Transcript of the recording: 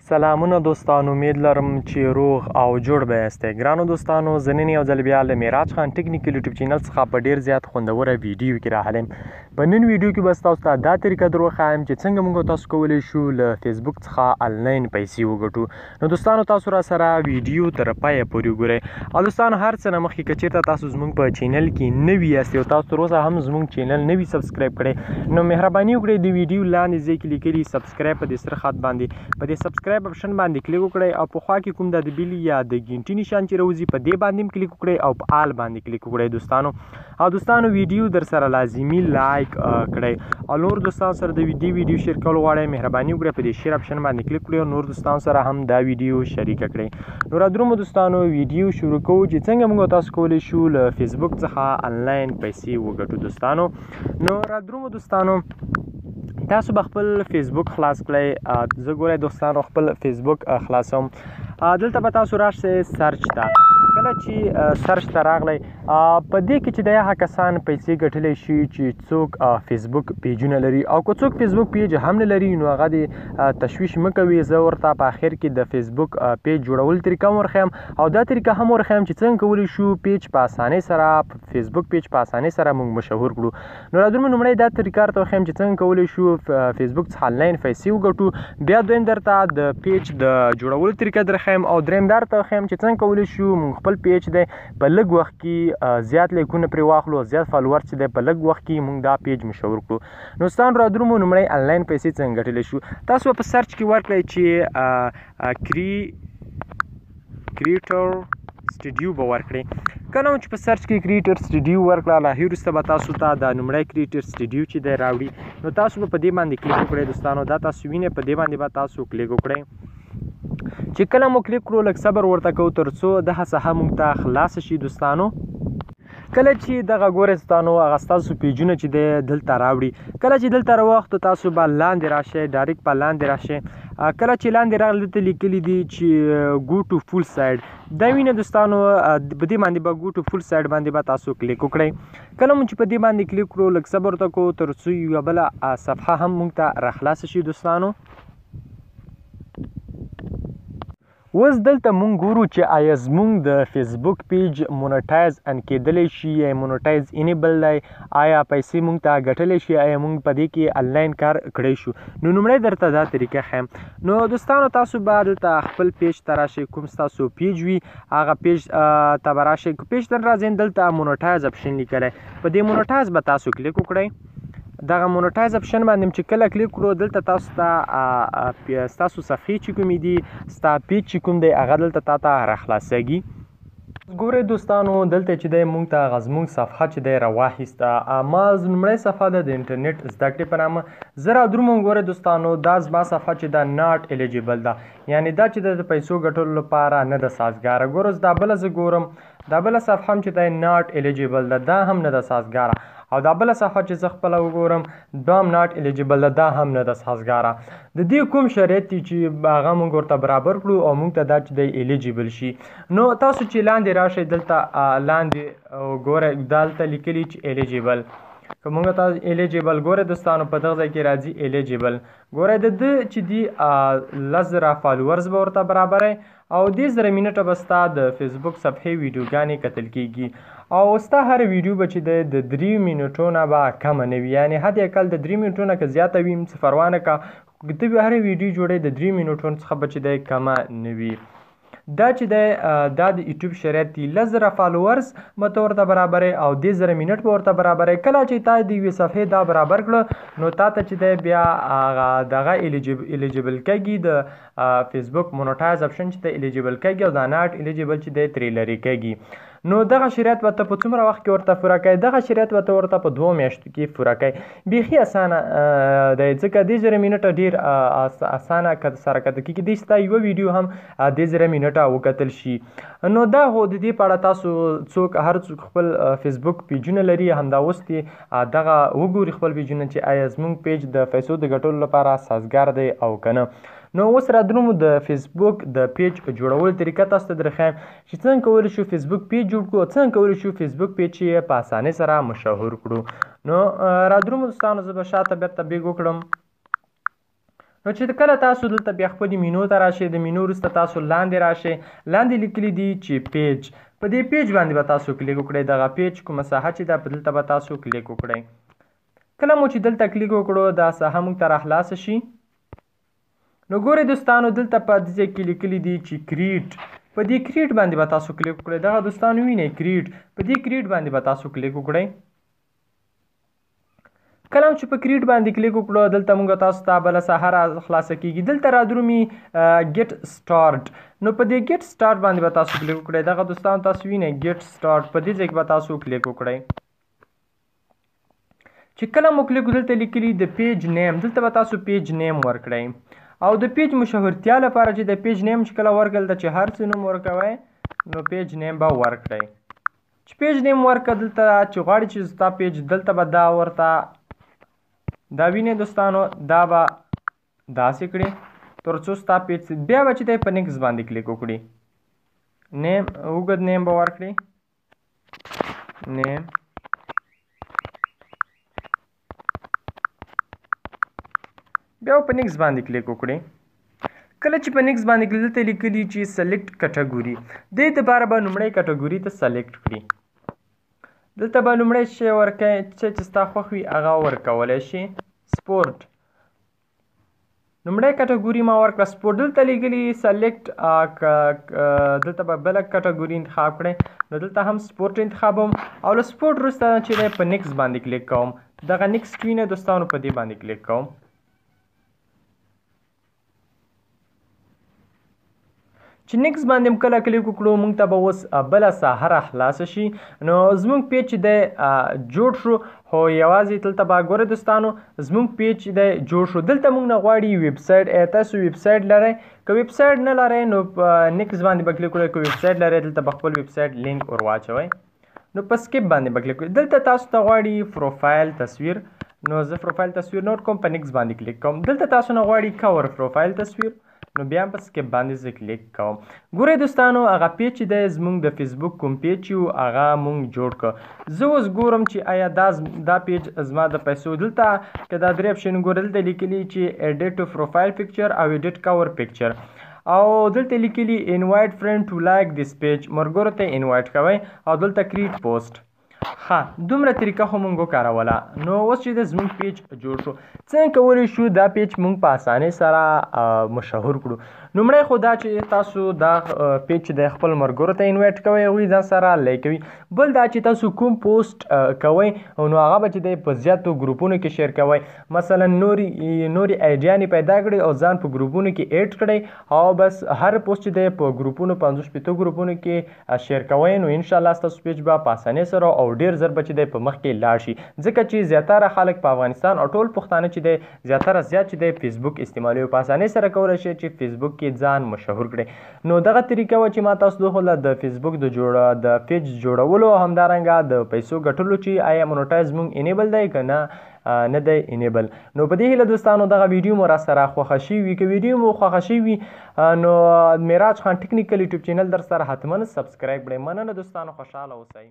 سلامونه دوستانو، امید لرم چې روغ او جوړ به یاستئ. ګرانو دوستانو، زه نن یو ځل بیا له معراج خان ټیکنیکل یوټیوب چینل څخه په ډیر زیات خوندوره ویډیو کې راغلی یم. په نن ویډیو کې به ستاسو ته دا طریقه در وښایم چې څنګه موږ تاسو کولی شو له فیسبوک څخه آنلاین پیسې وګټو. نو دوستانو، تاسو را سره ویډیو تر پایه پورې وګورئ. او دوستانو، هر څه نه مخکې که چېرته تاسو زموږ په چینل کې نوي یاستئ او تاسو تر اوسه هم زموږ چینل نوي سبسکرایب کړئ، نو مهرباني وکړئ د ویډیو لاندې ځای کې لیکلي سبسکرایب په دې سره خط باندې په دې سبسکرایب اپشن باندې کلیک وکړئ او په خوا کې کوم د بیل یا د ګینټي نشان چې راوځي په دې باندې کلیک وکړئ او په آل باندې کلیک وکړئ دوستانو. ویډیو در سره لازمي لایک کړئ او نور دوستانو سره د ویډیو شیر کول غواړئ، مهرباني وکړئ په دې شیر اپشن باندې کلیک کړئ او نور دوستانو سره هم دا ویډیو شریک کړئ. نو را درومو دوستانو، ویډیو شروع کوو چې څنګه موږ تاسو کولی شو له فیسبوک څخه آنلاین پیسې وګټو دوستانو. نو را درومو دوستانو، تاسو به خپل فیسبوک خلاص کړئ. زه ګورئ دوستانو خپل فیسبوک خلاصوم. دلته به تاسو راشئ سرچ ته. کله چې سرچ ته راغلی، په دې کې چې د هغه کسان پیسې ګټلی شي چې څوک فیسبوک پیجونه لري، او که څوک فیسبوک پیج هم نه لري نو هغه د تشویش مه کوي. زه ورته په آخر کې د فیسبوک پیج جوړول طریقه هم ورښیم او دا طریقه هم ورښیم چې څنګه کولی شو پیج په اسانۍ سره فیسبوک پیج په اسانۍ سره موږ مشهور کړو. نو را درومو لومړی دا طریقه درته وښیم چې څنګه کولی شو فیسبوک څخه آنلاین پیسې وګټو. بیا دویم درته د پیج د جوړولو طریقه درښیم او دریم دا درته وښیم چې څنګه کولی شو موږ خپل پیج دی په لږ وخت کې زیات لایکونه پرې واخلو، زیات فالوور چې دی په لږ وخت کې موږ دا پیج مشهور کړو. نو ستاسو را درومو لومړی آنلاین پیسې څنګه ګټلی شو. تاسو په سرچ کې ورکړئ چې کریټر سټوډیو به ورکړئ. کله چې په سرچ کې کریټر سټوډیو ورکړه، له هغې وروسته به تاسو ته دا لومړی کریټر سټوډیو چې دی راوړي، نو تاسو به په دې باندې کلیک وکړئ دوستانو. دا تاسو وینئ، په دې باندې به تاسو کلیک وکړئ. چې کله مو کلیک کړو لږ صبر ورته کوو تر څو دغه صفحه موږ ته خلاصه شي دوستانو. کله چې دغه ګورئ دوستانو، هغه ستاسو پیجونه چې دی دلته راوړي. کله چې دلته راوختو تاسو به لاندې راشئ، ډایرکټ په لاندې راشئ. کله چې لاندې راغلی دلته لیکلي دي چې ګو ټو فول سایډ، دا وینئ دوستانو. په دې باندې به ګو ټو فول سایډ باندې به تاسو کلیک وکړئ. کله مو چې په دې باندې کلیک کړو لږ صبر ورته کوو تر څو یوه بله صفحه هم موږ ته راخلاصه شي دوستانو. اوس دلته مونږ ګورو چې آیا زمونږ د فیسبوک پیج مونټایز ان کیدلی شي یا مونټایز انیبل دی، آیا پیسې مونږ ته ګټلی شي، آیا مونږ په دې کې آنلاین کار کړی شو. نو لومړی درته دا طریقه ښیم. نو دوستانو، تاسو به دلته خپل پیج ته راشئ، کوم ستاسو پیج وي هغه پیج ته به راشئ. که پیج ته راځئ دلته مونټایز اپشن لیکلی، په دې مونټایز به تاسو کلیک وکړئ. دغه مونټایز اپشن باندې چې کله کلیک کړو دلته تاسو ته ستاسو صفحې چې کومې دي، ستا پیج چې کوم دی هغه دلته تا ته راخلاصېږي. ګورئ دوستانو، دلته چې دی موږ ته هغه زموږ صفحه چې دی راواخیسته. ما لومړی صفحه ده د انټرنیټ زده کړې په نامه. زه را درومم. ګورئ دوستانو، دا زما صفحه چې ده ناټ الیجیبل ده، یعنې دا چې د پیسو ګټلو لپاره نه ده سازګاره. ګوره دا بله زه ګورم، دا بله صفحه هم چې دی ناټ الیجیبل ده، دا هم نه ده سازګاره. او دا بله صفحه چې زه خپله وګورم دا هم ناټ الیجیبل ده، دا هم نه ده سازګاره. د دې کوم شرایط دي چې هغه موږ ورته برابر کړو او موږ ته دا چې دی الیجیبل شي. نو تاسو چې لاندې راشئ دلته لاندې ګورئ دلته لیکلي چې الیجیبل. که موږ ته الیجیبل ګورئ دوستانو په دغه ځای کې راځي الیجیبل. ګورئ د ده چې دي 10,000 فالوورز به ورته برابروي او 10,000 منټه به ستا د فیسبوک صفحې ویډیوګانې کتل کېږي او ستا هر ویډیو به چې دی د 3 منټو نه به کمه نه وي، یعنې حد اقل د 3 منټو نه که زیاته وي څه پروا نه که ته به هر ویډیو جوړې د 3 منټو څخه به چې دی کمه نه وي. دا چې دی دا د یوټیوب شرایط دي. 10,000 فالوورز به ته ورته برابرې او 10,000 منټ به ورته برابرې. کله چې تا د یوې صفحې دا برابر کړه نو تا ته چې دی بیا دغه الیجیبل کېږي، د فیسبوک مونټایز اپشن چې دی الیجیبل کېږي او دا ناټ الیجیبل چې دی ترې لرې کېږي. نو دغه شرایط به ته په څومره وخت کې ورته پوره کوې؟ دغه شرایط به ته ورته په 2 میاشتو کې پوره کوې. بیخي اسانه دی، ځکه 10,000 منټه ډېر اسانه سره کته کېږي. دی ستا یوه ویډیو هم 10,000 منټه وکتل شي. نو دا خو د دې په اړه تاسو هر څوک خپل فیسبوک پیجونه لري، همدا اوس دې دغه وګوري خپل پیجونه چې آیا زموږ پیج د پیسو د ګټلو لپاره سازګار دی او که نه. نو اوس را درومو د فیسبوک د پیج جوړولو طریقه تاسو ته درښیم چې څنګه کولی شو فیسبوک پیج جوړ کړو، څنګه کولی شو فیسبوک پیج چې په اسانۍ سره مشهور کړو. نو را درومو دوستانو، زه به شاته بېرته بیګ وکړم. نو چې کله تاسو دلته بیا خپلې مینو ته راشئ د مینو وروسته تاسو لاندې راشئ لاندې لیکلي دي چې پیج په دې پیج باندې به تاسو کلیک وکړئ دغه پیج کومه ساحه چې ده په دلته به تاسو کلیک وکړئ کله مو چې دلته کلیک وکړو دا ساحه موږ ته راخلاصه شي نو ګورئ دوستانو دلته په دې ځای کې لیکلي دي چې کریټ په دې کریټ باندې به تاسو کلیک وکړئ دغه دوستانو وینئ کریټ په دې کریټ باندې به تاسو کلیک وکړئ کله چې په کریټ باندې کلیک وکړو دلته موږ تاسو ته بله ساحه را خلاصه کیږي دلته را درومي ګیټ سټارټ نو په دې ګیټ سټارټ باندې به تاسو کلیک وکړئ دغه دوستانو تاسو وینئ ګیټ سټارټ په دې ځای کې به تاسو کلیک وکړئ چې کله مو کلیک دلته لیکلي د پیج نیم دلته به تاسو پیج نیم ورکړئ او د پیج مشهورتیا لپاره چې د پیج نیم چې کله ورکړل د چې هر څه نوم ورکوئ نو پیج نیم به ورکړئ چې پیج نیم ورکړه دلته چې غواړئ چې ستا پیج دلته به دا ورته دا وینئ دوستانو دا به داسې کړي تر څو ستا پیج بیا به چې دی په نیکس باندې کلیک وکړي نیم اوږد نیم به ورکړي نیم بیا په نیکس باندې کلیک وکړئ کله چې په نیکس باندې کلیک دلته لیکلي چې سلیکټ کټګوري دې دپاره به لومړی کټګوري ته سلیکټ کړي دلته به لومړی شی ورکوئ چې ستا خوښ وي هغه ورکولی شي سپورټ لومړی کټګوري ما ورکړه سپورټ دلته لیکلي سلیکټ دلته به بله کټګوري انتخاب کړئ نو دلته هم سپورټ انتخابوم او له سپورټ وروسته چې دی په نیکس باندې کلیک کوم دغه نیکسټ وینئ دوستانو په دې باندې کلیک کوم چې نیکس باندې هم کله کلیک وکړو موږ ته به اوس بله ساحه را خلاصه شي نو زموږ پیج چې دی جوړ شو خو یوازې دلته به ګورئ دوستانو زموږ پیج چې دی جوړ شو دلته موږ نه غواړي ویبسایټ تاسو ویبسایټ لرئ که ویبسایټ نه لرئ نو نیکس باندې به کلیک وکړئ که ویبسایټ لرئ دلته به خپل ویبسایټ لینک ور واچوئ نو په سکیپ باندې به کلیک وکړئ دلته تاسو ته غواړي پروفایل تصویر نو زه پروفایل تصویر نوټ کوم په نیکس باندې کلیک کوم دلته تاسو نه غواړي کور پروفایل تصویر نو بیا هم په سکیپ باندې زه کلیک کوم ګورئ دوستانو هغه پیج چې دی زموږ د فیسبوک کوم پیج چې و هغه موږ جوړ کړه زه اوس ګورم چې آیا دا پیج زما د پیسو دلته که دا درې اپشن ګورئ دلته لیکلي چې ایډیټ پروفایل پکچر او ایډیټ کور پکچر او دلته لیکلي انوایټ فرینډ ټو لایک دیس پیج ملګرو ته انوایټ کوئ او دلته کریټ پوسټ ښه دومره طریقه خو مونږ وکاروله نو اوس چې د زموږ پیج جوړ شو څنګه کولی شو دا پیج مونږ په اسانۍ سره مشهور کړو لومړی خو دا چې تاسو دا پیج چې د خپل ملګرو ته انوایټ کوئ هغوی ځان سره لایک کوي بل دا چې تاسو کوم پوسټ کوئ نو هغه به چې دی په زیاتو ګروپونو کې شیر کوئ مثلا نورې ایډیانې پیدا کړئ او ځان په ګروپونو کې ایډ کړئ او بس هر پوسټ چې دی په ګروپونو 50-50 ګروپونو کې شیر کوئ نو انشاءالله ستاسو پیج به په اسانۍ سره او ډیر زر به چې دی په مخ کې لاړ شي ځکه چې زیاتره خلک په افغانستان او ټول پښتانه چې دی زیاتره زیات چې دی فیسبوک استعمالوي په اسانۍ سره کولی شي چې فیسبوک کې ځان مشهور کړي نو دغه طریقه وه چې ما تاسو د فیسبوک د پیج جوړولو او همدارنګه د پیسو ګټلو چې آیا مونوټایز مونږ انیبل دی که نه دی انیبل نو په دې هیله دوستانو دغه ویډیو مو را سره خوښه شوي وي که ویډیو مو خوښه شوي نو معراج خان ټیکنیکل یوټیوب چینل در سره حتما سبسکرایب کړئ مننه دوستانو خوشحاله اوسئ